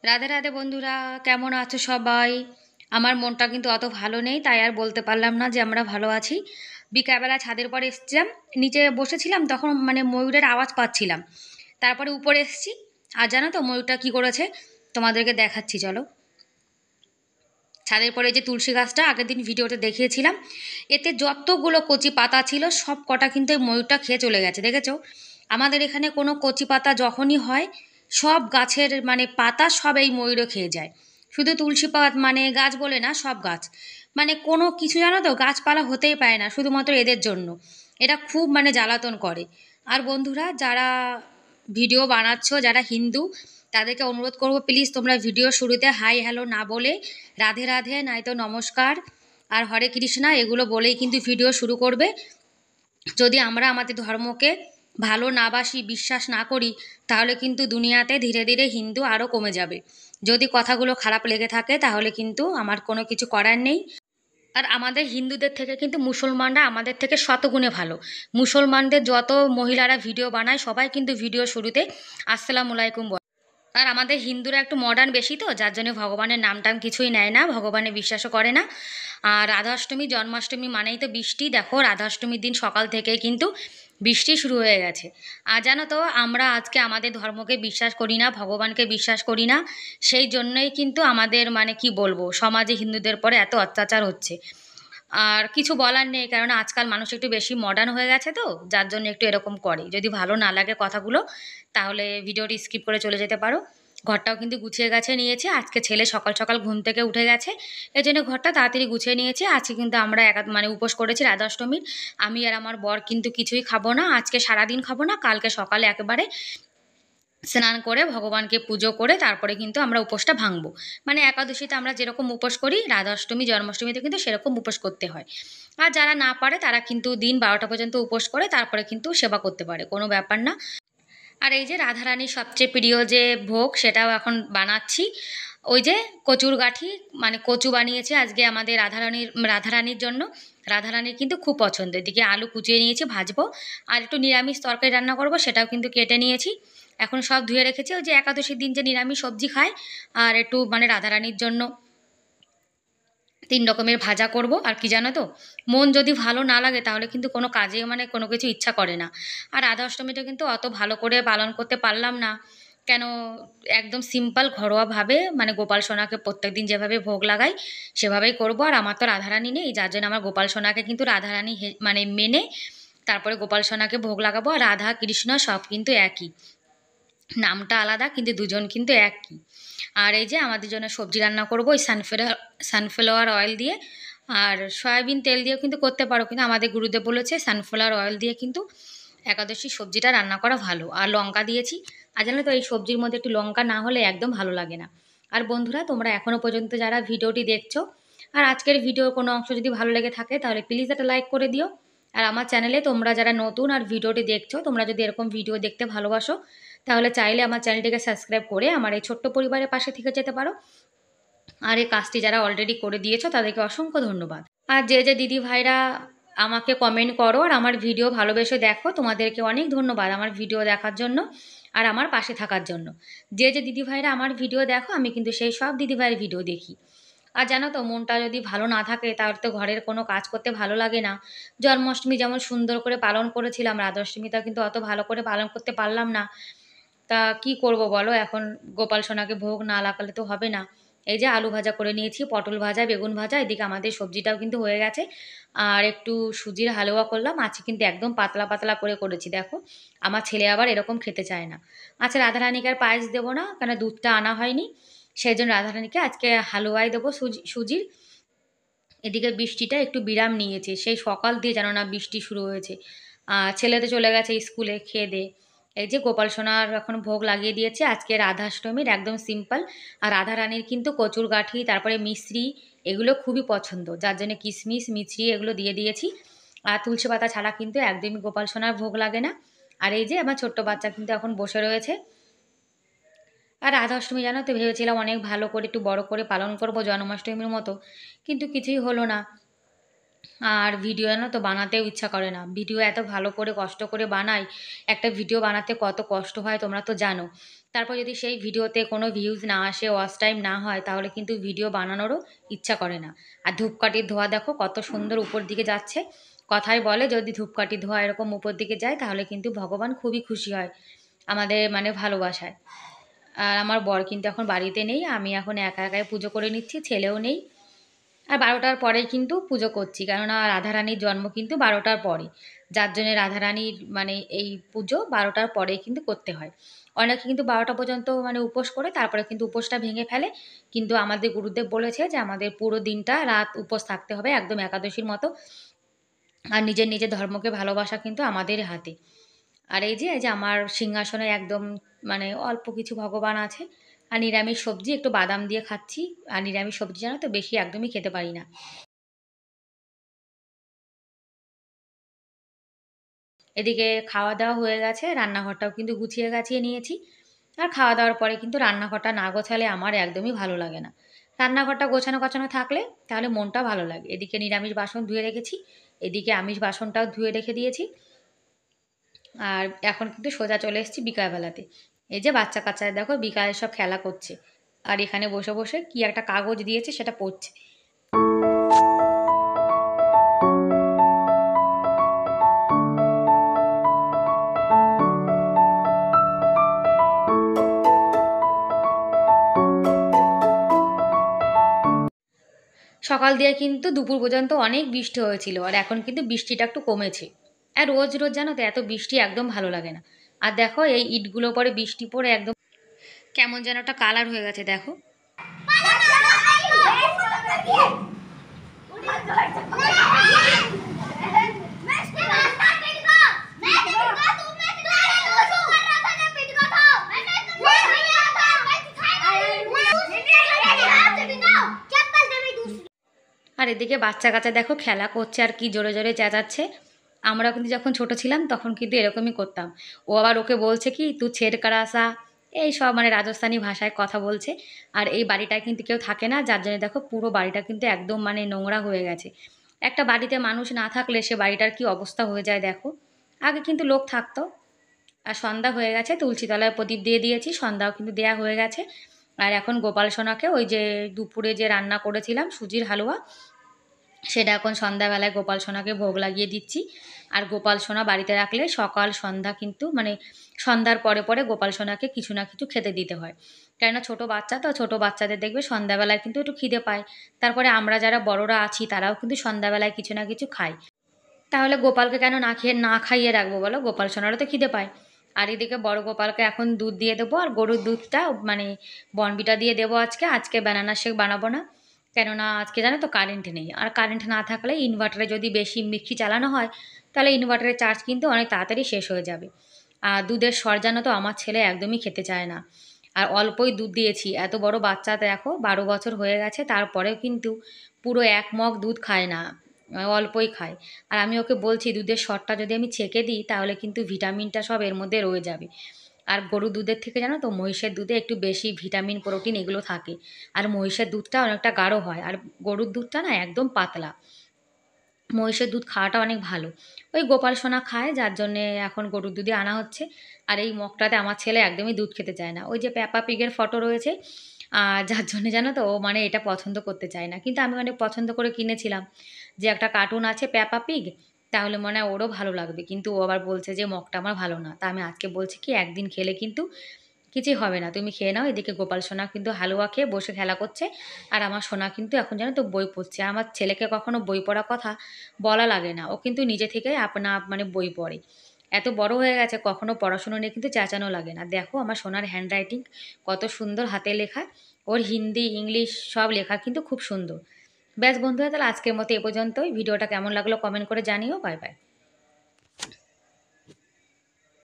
রাধে রাধে বন্ধুরা, কেমন আছো সবাই? আমার মনটা কিন্তু অত ভালো নেই, তাই আর বলতে পারলাম না যে আমরা ভালো আছি। বিকালবেলা ছাদের পরে এসেছিলাম, নিচে বসেছিলাম, তখন মানে ময়ূরের আওয়াজ পাচ্ছিলাম। তারপরে উপরে এসেছি। আর জানো তো ময়ূরটা কি করেছে? তোমাদেরকে দেখাচ্ছি, চলো। ছাদের পরে যে তুলসী গাছটা আগের দিন ভিডিওতে দেখিয়েছিলাম, এতে যতগুলো কচি পাতা ছিল সব কটা কিন্তু এই ময়ূরটা খেয়ে চলে গেছে, দেখেছো? আমাদের এখানে কোনো কচি পাতা যখনই হয়, সব গাছের মানে পাতা সব এই ময়ূরও খেয়ে যায়। শুধু তুলসী পাত মানে গাছ বলে না, সব গাছ। মানে কোনো কিছু জানো তো, গাছপালা হতেই পারে না শুধুমাত্র এদের জন্য। এটা খুব মানে জ্বালাতন করে। আর বন্ধুরা, যারা ভিডিও বানাচ্ছো, যারা হিন্দু, তাদেরকে অনুরোধ করবো, প্লিজ তোমরা ভিডিও শুরুতে হাই হ্যালো না বলে রাধে রাধে নয়তো নমস্কার আর হরে কৃষ্ণা এগুলো বলেই কিন্তু ভিডিও শুরু করবে। যদি আমরা আমাদের ধর্মকে ভালো না বাসি, বিশ্বাস না করি, তাহলে কিন্তু দুনিয়াতে ধীরে ধীরে হিন্দু আরও কমে যাবে। যদি কথাগুলো খারাপ লেগে থাকে তাহলে কিন্তু আমার কোনো কিছু করার নেই। আর আমাদের হিন্দুদের থেকে কিন্তু মুসলমানরা আমাদের থেকে শতগুণে ভালো। মুসলমানদের যত মহিলারা ভিডিও বানায় সবাই কিন্তু ভিডিও শুরুতে আসসালামু আলাইকুম বলে। আর আমাদের হিন্দুরা একটু মডার্ন বেশি, তো যার জন্য ভগবানের নাম টাম কিছুই নেয় না, ভগবানের বিশ্বাসও করে না। আর রাধাষ্টমী জন্মাষ্টমী মানেই তো বৃষ্টি। দেখো, রাধাষ্টমীর দিন সকাল থেকেই কিন্তু বৃষ্টি শুরু হয়ে গেছে। আর জানো তো, আমরা আজকে আমাদের ধর্মকে বিশ্বাস করি না, ভগবানকে বিশ্বাস করি না। সেই জন্যই কিন্তু আমাদের মানে কি বলবো, সমাজে হিন্দুদের পরে এত অত্যাচার হচ্ছে। আর কিছু বলার নেই, কারণ আজকাল মানুষ একটু বেশি মডার্ন হয়ে গেছে, তো যার জন্য একটু এরকম করে। যদি ভালো না লাগে কথাগুলো, তাহলে ভিডিওটি স্কিপ করে চলে যেতে পারো। ঘরটাও কিন্তু গুছিয়ে গেছে নিয়েছে, আজকে ছেলে সকাল সকাল ঘুম থেকে উঠে গেছে, এই জন্য ঘরটা তাড়াতাড়ি গুছিয়ে নিয়েছে। আজকে কিন্তু আমরা মানে উপোস করেছি রাধাষ্টমীর। আমি আর আমার বর কিন্তু কিছুই খাবো না, আজকে সারাদিন খাবো না, কালকে সকালে একেবারে স্নান করে ভগবানকে পুজো করে তারপরে কিন্তু আমরা উপোসটা ভাঙবো। মানে একাদশীতে আমরা যেরকম উপোস করি, রাধাষ্টমী জন্মাষ্টমীতে কিন্তু সেরকম উপোস করতে হয়। আর যারা না পারে তারা কিন্তু দিন 12টা পর্যন্ত উপোস করে তারপরে কিন্তু সেবা করতে পারে, কোনো ব্যাপার না। আর এই যে রাধারানীর সবচেয়ে প্রিয় যে ভোগ, সেটাও এখন বানাচ্ছি। ওই যে কচুর গাঠি, মানে কচু বানিয়েছে আজকে আমাদের রাধারানীর জন্য। রাধারানীর কিন্তু খুব পছন্দ। এদিকে আলু কুচিয়ে নিয়েছি, ভাজবো। আর একটু নিরামিষ তরকারি রান্না করব, সেটাও কিন্তু কেটে নিয়েছি। এখন সব ধুয়ে রেখেছি, ওই যে একাদশীর দিন যে নিরামিষ সবজি খায়। আর একটু মানে রাধারানীর জন্য 3 রকমের ভাজা করব। আর কি জানো তো, মন যদি ভালো না লাগে তাহলে কিন্তু কোনো কাজে মানে কোনো কিছু ইচ্ছা করে না। আর রাধা অষ্টমীটা কিন্তু অত ভালো করে পালন করতে পারলাম না। কেন? একদম সিম্পল ঘরোয়াভাবে মানে গোপাল সোনাকে প্রত্যেকদিন যেভাবে ভোগ লাগাই সেভাবেই করব। আর আমার তো রাধারানী নেই, যার জন্য আমার গোপাল সোনাকে কিন্তু রাধারানী মানে মেনে তারপরে গোপাল সোনাকে ভোগ লাগাবো। আর রাধা কৃষ্ণ সব কিন্তু একই, নামটা আলাদা কিন্তু দুজন কিন্তু একই। আর এই যে আমাদের জন্য সবজি রান্না করব ওই সানফ্লাওয়ার অয়েল দিয়ে। আর সয়াবিন তেল দিয়েও কিন্তু করতে পারো, কিন্তু আমাদের গুরুদেব বলেছে সানফ্লাওয়ার অয়েল দিয়ে কিন্তু একাদশী সবজিটা রান্না করা ভালো। আর লঙ্কা দিয়েছি। আর জানো তো, এই সবজির মধ্যে একটু লঙ্কা না হলে একদম ভালো লাগে না। আর বন্ধুরা, তোমরা এখনও পর্যন্ত যারা ভিডিওটি দেখছো, আর আজকের ভিডিওর কোনো অংশ যদি ভালো লেগে থাকে তাহলে প্লিজ একটা লাইক করে দিও। আর আমার চ্যানেলে তোমরা যারা নতুন আর ভিডিওটি দেখছো, তোমরা যদি এরকম ভিডিও দেখতে ভালোবাসো, তাহলে চাইলে আমার চ্যানেলটিকে সাবস্ক্রাইব করে আমার এই ছোট্ট পরিবারের পাশে থেকে যেতে পারো। আর এই কাজটি যারা অলরেডি করে দিয়েছো তাদেরকে অসংখ্য ধন্যবাদ। আর যে যে দিদি ভাইরা আমাকে কমেন্ট করো আর আমার ভিডিও ভালোবেসে দেখো, তোমাদেরকে অনেক ধন্যবাদ আমার ভিডিও দেখার জন্য আর আমার পাশে থাকার জন্য। যে যে দিদি ভাইরা আমার ভিডিও দেখো, আমি কিন্তু সেই সব দিদি ভাইয়ের ভিডিও দেখি। আর জানো তো, মনটা যদি ভালো না থাকে তাহলে তো ঘরের কোনো কাজ করতে ভালো লাগে না। জন্মাষ্টমী যেমন সুন্দর করে পালন করেছিলাম, রাধাষ্টমীটা কিন্তু অত ভালো করে পালন করতে পারলাম না। তা কি করব বলো, এখন গোপাল সোনাকে ভোগ না লাগালে তো হবে না। এই যে আলু ভাজা করে নিয়েছি, পটল ভাজা, বেগুন ভাজা, এদিকে আমাদের সবজিটাও কিন্তু হয়ে গেছে। আর একটু সুজির হালুয়া করলাম, আজকে কিন্তু একদম পাতলা পাতলা করে করেছি দেখো। আমার ছেলে আবার এরকম খেতে চায় না। আচ্ছা, রাধারানীকে আর পায়েস দেবো না, কেন দুধটা আনা হয়নি। সেই জন্য রাধারানীকে আজকে হালুয়াই দেবো সুজির। এদিকে বৃষ্টিটা একটু বিরাম নিয়েছে, সেই সকাল দিয়ে জানো না বৃষ্টি শুরু হয়েছে। ছেলে তো চলে গেছে স্কুলে খেয়ে দে। এই যে গোপাল সোনার এখন ভোগ লাগিয়ে দিয়েছে, আজকে রাধাষ্টমীর একদম সিম্পল। আর রাধা রানীর কিন্তু কচুর গাঠি, তারপরে মিশ্রি, এগুলো খুবই পছন্দ, যার জন্য কিশমিশ মিছরি এগুলো দিয়ে দিয়েছি। আর তুলসী পাতা ছাড়া কিন্তু একদমই গোপাল সোনার ভোগ লাগে না। আর এই যে আমার ছোট্ট বাচ্চা কিন্তু এখন বসে রয়েছে। আর রাধা অষ্টমী জানো তো, ভেবেছিলাম অনেক ভালো করে একটু বড় করে পালন করব জন্মাষ্টমীর মতো, কিন্তু কিছুই হলো না। আর ভিডিও না তো বানাতেও ইচ্ছা করে না। ভিডিও এত ভালো করে কষ্ট করে বানাই, একটা ভিডিও বানাতে কত কষ্ট হয় তোমরা তো জানো। তারপর যদি সেই ভিডিওতে কোনো ভিউজ না আসে, ওয়াচ টাইম না হয়, তাহলে কিন্তু ভিডিও বানানোরও ইচ্ছা করে না। আর ধূপকাঠির ধোঁয়া দেখো কত সুন্দর উপর দিকে যাচ্ছে। কথায় বলে যদি ধূপকাঠির ধোঁয়া এরকম উপর দিকে যায় তাহলে কিন্তু ভগবান খুবই খুশি হয় আমাদের মানে ভালোবাসায়। আর আমার বর কিন্তু এখন বাড়িতে নেই, আমি এখন একা একাই পুজো করে নিচ্ছি, ছেলেও নেই। আর ১২টার পরেই কিন্তু পুজো করছি, কেননা রাধারানীর জন্ম কিন্তু ১২টার পরে, যার জন্যে রাধারানীর মানে এই পুজো ১২টার পরেই কিন্তু করতে হয়। অনেকে কিন্তু ১২টা পর্যন্ত মানে উপোস করে তারপরে কিন্তু উপোসটা ভেঙে ফেলে, কিন্তু আমাদের গুরুদেব বলেছে যে আমাদের পুরো দিনটা রাত উপোস থাকতে হবে একদম একাদশীর মতো। আর নিজের নিজের ধর্মকে ভালোবাসা কিন্তু আমাদের হাতে। আর এই যে আমার সিংহাসনে একদম মানে অল্প কিছু ভগবান আছে। আর নিরামিষ সবজি একটু বাদাম দিয়ে খাচ্ছি। আর নিরামিষ সবজি জানো তো বেশি একদমই খেতে পারি না। এদিকে খাওয়া দাওয়া হয়ে গেছে, রান্নাঘরটাও কিন্তু গুছিয়ে গাছিয়ে নিয়েছি। আর খাওয়া দাওয়ার পরে কিন্তু রান্নাঘরটা না গোছালে আমার একদমই ভালো লাগে না। রান্নাঘরটা গোছানো গাছানো থাকলে তাহলে মনটা ভালো লাগে। এদিকে নিরামিষ বাসন ধুয়ে রেখেছি, এদিকে আমিষ বাসনটাও ধুয়ে রেখে দিয়েছি। আর এখন কিন্তু সোজা চলে এসেছি বিকালবেলাতে। এই যে বাচ্চা কাচ্চারা দেখো বিকালে সব খেলা করছে। আর এখানে বসে বসে কি একটা কাগজ দিয়েছে সেটা পড়ছে। সকাল দিয়ে কিন্তু দুপুর পর্যন্ত অনেক বৃষ্টি হয়েছিল, আর এখন কিন্তু বৃষ্টিটা একটু কমেছে। আর রোজ রোজ জানো তো এত বৃষ্টি একদম ভালো লাগে না। আর দেখো এই ইটগুলো পরে বৃষ্টি পড়ে একদম কেমন যেন একটা কালার হয়ে গেছে দেখো। আর এদিকে বাচ্চা কাচ্চা দেখো খেলা করছে আর কি জোরে জোরে চেঁচাচ্ছে। আমরা কিন্তু যখন ছোট ছিলাম তখন কিন্তু এরকমই করতাম। ও আবার ওকে বলছে কি তুই ছেড় করা আসা, এই সব মানে রাজস্থানী ভাষায় কথা বলছে। আর এই বাড়িটায় কিন্তু কেউ থাকে না, যার জন্য দেখো পুরো বাড়িটা কিন্তু একদম মানে নোংরা হয়ে গেছে। একটা বাড়িতে মানুষ না থাকলে সে বাড়িটার কি অবস্থা হয়ে যায় দেখো। আগে কিন্তু লোক থাকতো। আর সন্ধ্যা হয়ে গেছে, তুলসী তলায় প্রদীপ দিয়ে দিয়েছি, সন্ধ্যাও কিন্তু দেয়া হয়ে গেছে। আর এখন গোপাল সোনাকে ওই যে দুপুরে যে রান্না করেছিলাম সুজির হালুয়া, সেটা এখন সন্ধ্যাবেলায় গোপাল সোনাকে ভোগ লাগিয়ে দিচ্ছি। আর গোপাল সোনা বাড়িতে রাখলে সকাল সন্ধ্যা কিন্তু মানে সন্ধ্যার পরে পরে গোপাল সোনাকে কিছু না কিছু খেতে দিতে হয়। কেননা ছোট বাচ্চা তো, ছোট বাচ্চাদের দেখবে সন্ধ্যাবেলায় কিন্তু একটু খিদে পায়। তারপরে আমরা যারা বড়রা আছি তারাও কিন্তু সন্ধ্যাবেলায় কিছু না কিছু খাই। তাহলে গোপালকে কেন না খাইয়ে রাখবো বলো, গোপাল সোনারও তো খিদে পায়। আর এদিকে বড় গোপালকে এখন দুধ দিয়ে দেবো, আর গরুর দুধটা মানে বনবিটা দিয়ে দেবো আজকে। আজকে ব্যানানা শেক বানাবো না, কেননা আজকে জানো তো কারেন্ট নেই। আর কারেন্ট না থাকলে ইনভার্টারে যদি বেশি মিক্সি চালানো হয় তাহলে ইনভার্টারের চার্জ কিন্তু অনেক তাড়াতাড়ি শেষ হয়ে যাবে। আর দুধের সর জানো তো আমার ছেলে একদমই খেতে চায় না। আর অল্পই দুধ দিয়েছি, এত বড় বাচ্চা দেখো ১২ বছর হয়ে গেছে, তারপরেও কিন্তু পুরো ১ মগ দুধ খায় না, অল্পই খায়। আর আমি ওকে বলছি দুধের সরটা যদি আমি ছেঁকে দিই তাহলে কিন্তু ভিটামিনটা সব এর মধ্যে রয়ে যাবে। আর গরুর দুধের থেকে জানো তো মহিষের দুধে একটু বেশি ভিটামিন প্রোটিন এগুলো থাকে। আর মহিষের দুধটা অনেকটা গাঢ় হয়, আর গরুর দুধটা না একদম পাতলা। মহিষের দুধ খাওয়াটা অনেক ভালো। ওই গোপাল সোনা খায় যার জন্যে এখন গরুর দুধই আনা হচ্ছে। আর এই মগটাতে আমার ছেলে একদমই দুধ খেতে চায় না, ওই যে পেপা পিগের ফটো রয়েছে, যার জন্যে জানো তো ও মানে এটা পছন্দ করতে চায় না। কিন্তু আমি অনেক পছন্দ করে কিনেছিলাম যে একটা কার্টুন আছে পেপা পিগ, তাহলে মনে হয় ওরও ভালো লাগবে। কিন্তু ও আবার বলছে যে মগটা আমার ভালো না। তা আমি আজকে বলছি কি একদিন খেলে কিন্তু কিছুই হবে না, তুমি খেয়ে নাও। এদিকে গোপাল সোনা কিন্তু হালুয়া খেয়ে বসে খেলা করছে। আর আমার সোনা কিন্তু এখন জানো তো বই পড়ছে। আমার ছেলেকে কখনো বই পড়ার কথা বলা লাগে না, ও কিন্তু নিজে থেকে আপনা আপ মানে বই পড়ে। এত বড় হয়ে গেছে কখনো পড়াশুনো নিয়ে কিন্তু চেঁচানো লাগে না। দেখো আমার সোনার হ্যান্ড রাইটিং কত সুন্দর, হাতে লেখা। ওর হিন্দি ইংলিশ সব লেখা কিন্তু খুব সুন্দর। ব্যাস বন্ধুরা, তাহলে আজকের মতো এ পর্যন্তই। ভিডিওটা কেমন লাগলো কমেন্ট করে জানিও। Bye bye.